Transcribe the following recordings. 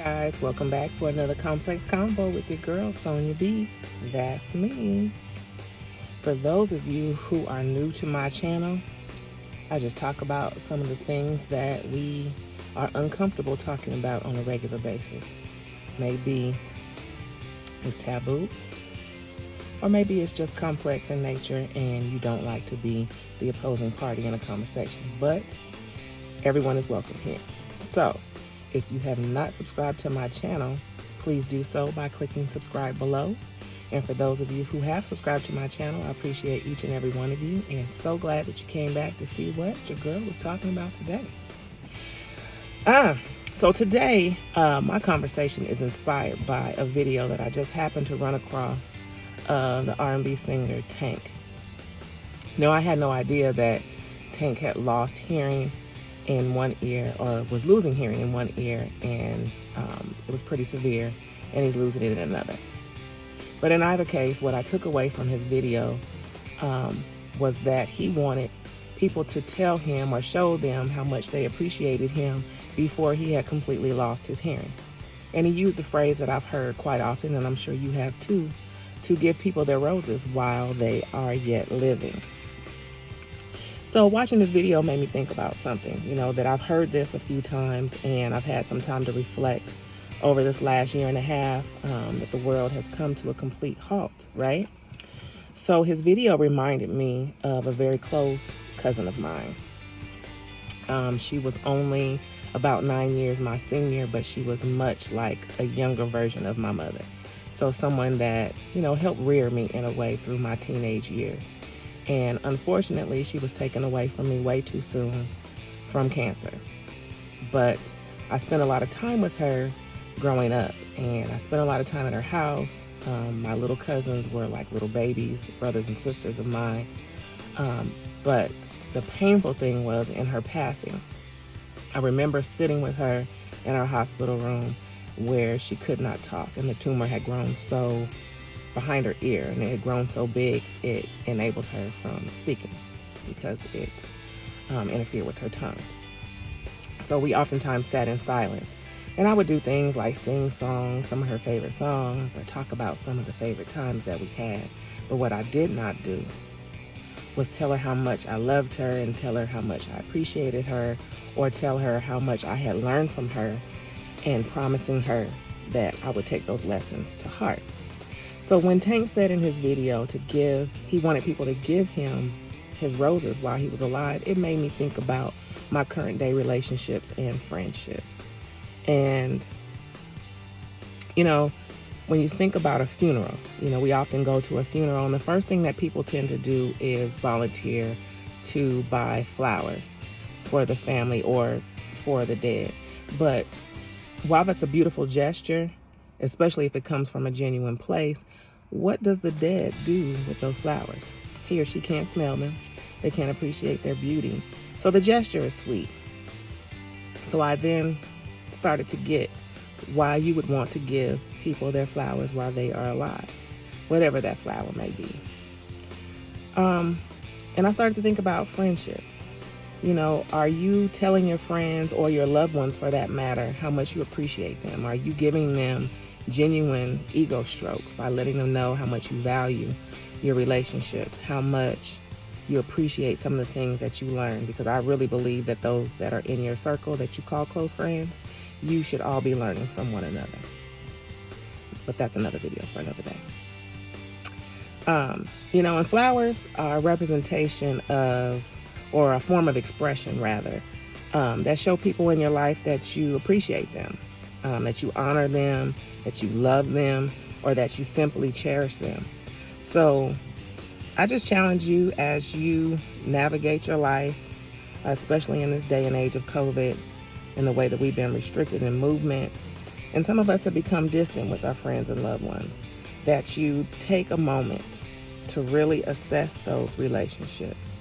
Guys, welcome back for another complex combo with your girl Sonia B. That's me. For those of you who are new to my channel, I just talk about some of the things that we are uncomfortable talking about on a regular basis. Maybe it's taboo, or maybe it's just complex in nature and you don't like to be the opposing party in a conversation. But everyone is welcome here. So, if you have not subscribed to my channel, please do so by clicking subscribe below. And for those of you who have subscribed to my channel, I appreciate each and every one of you, and so glad that you came back to see what your girl was talking about today. So today, my conversation is inspired by a video that I just happened to run across of the R&B singer Tank. Now, I had no idea that Tank had lost hearing in one ear, or was losing hearing in one ear, and it was pretty severe, and he's losing it in another. But in either case, what I took away from his video was that he wanted people to tell him or show them how much they appreciated him before he had completely lost his hearing. And he used a phrase that I've heard quite often, and I'm sure you have too, to give people their roses while they are yet living. So watching this video made me think about something, that I've heard this a few times, and I've had some time to reflect over this last year and a half, that the world has come to a complete halt, right? So his video reminded me of a very close cousin of mine. She was only about 9 years my senior, but she was much like a younger version of my mother. So someone that, helped rear me in a way through my teenage years. And unfortunately, she was taken away from me way too soon from cancer. But I spent a lot of time with her growing up, and I spent a lot of time at her house. My little cousins were like little babies, brothers and sisters of mine. But the painful thing was in her passing. I remember sitting with her in our hospital room where she could not talk, and the tumor had grown so behind her ear, and it had grown so big it enabled her from speaking because it interfered with her tongue. So we oftentimes sat in silence, and I would do things like sing songs, some of her favorite songs, or talk about some of the favorite times that we had. But what I did not do was tell her how much I loved her, and tell her how much I appreciated her, or tell her how much I had learned from her, and promising her that I would take those lessons to heart. So when Tank said in his video he wanted people to give him his roses while he was alive, it made me think about my current day relationships and friendships. And, when you think about a funeral, we often go to a funeral, and the first thing that people tend to do is volunteer to buy flowers for the family or for the dead. But while that's a beautiful gesture, especially if it comes from a genuine place, what does the dead do with those flowers? He or she can't smell them. They can't appreciate their beauty. So the gesture is sweet. So I then started to get why you would want to give people their flowers while they are alive, whatever that flower may be. And I started to think about friendships. Are you telling your friends, or your loved ones for that matter, how much you appreciate them? Are you giving them genuine ego strokes by letting them know how much you value your relationships, how much you appreciate some of the things that you learn? Because I really believe that those that are in your circle that you call close friends, you should all be learning from one another. But that's another video for another day. And flowers are a representation of, or a form of expression rather, that show people in your life that you appreciate them, that you honor them, that you love them, or that you simply cherish them. So I just challenge you as you navigate your life, especially in this day and age of COVID, in the way that we've been restricted in movement, and some of us have become distant with our friends and loved ones, that you take a moment to really assess those relationships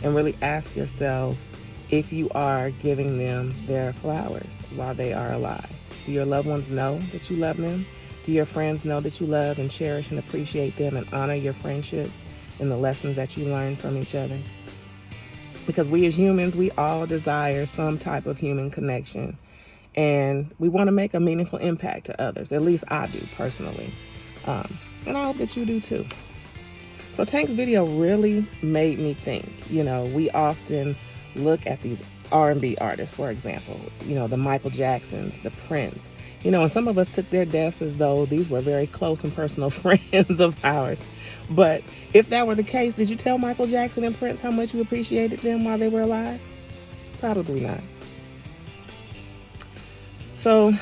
and really ask yourself if you are giving them their flowers while they are alive. Do your loved ones know that you love them? Do your friends know that you love and cherish and appreciate them and honor your friendships and the lessons that you learn from each other? Because we as humans, we all desire some type of human connection. and we want to make a meaningful impact to others. At least I do personally. And I hope that you do too. So Tank's video really made me think. We often look at these R&B artists, for example, the Michael Jacksons, the Prince, and some of us took their deaths as though these were very close and personal friends of ours. But if that were the case, did you tell Michael Jackson and Prince how much you appreciated them while they were alive? Probably not. So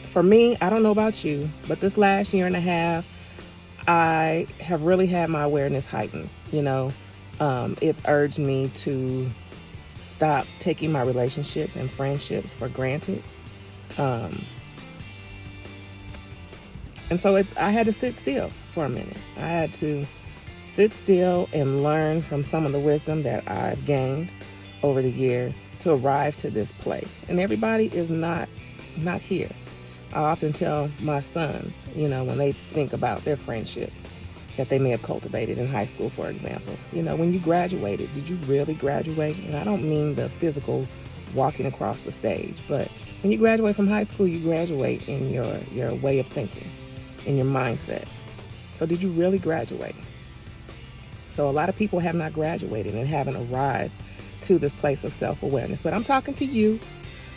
for me, I don't know about you, but this last year and a half, I have really had my awareness heightened. It's urged me to stop taking my relationships and friendships for granted. And so I had to sit still for a minute. I had to sit still and learn from some of the wisdom that I've gained over the years to arrive to this place. And everybody is not here. I often tell my sons, when they think about their friendships that they may have cultivated in high school, for example. When you graduated, did you really graduate? And I don't mean the physical walking across the stage, but when you graduate from high school, you graduate in your way of thinking, in your mindset. So did you really graduate? So a lot of people have not graduated and haven't arrived to this place of self-awareness. But I'm talking to you.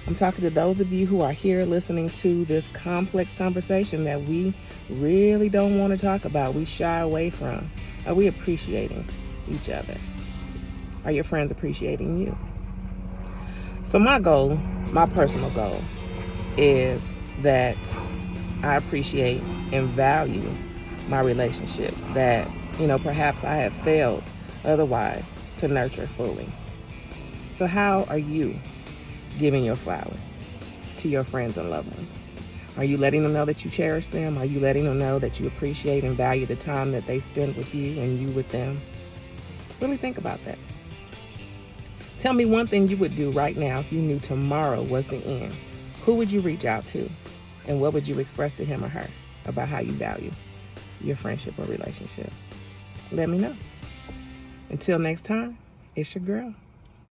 I'm talking to those of you who are here listening to this complex conversation that we really don't want to talk about. We shy away from. Are we appreciating each other? Are your friends appreciating you? So my goal, my personal goal, is that I appreciate and value my relationships that, perhaps I have failed otherwise to nurture fully. So how are you giving your flowers to your friends and loved ones? Are you letting them know that you cherish them? Are you letting them know that you appreciate and value the time that they spend with you and you with them? Really think about that. Tell me one thing you would do right now if you knew tomorrow was the end. Who would you reach out to? And what would you express to him or her about how you value your friendship or relationship? Let me know. Until next time, it's your girl.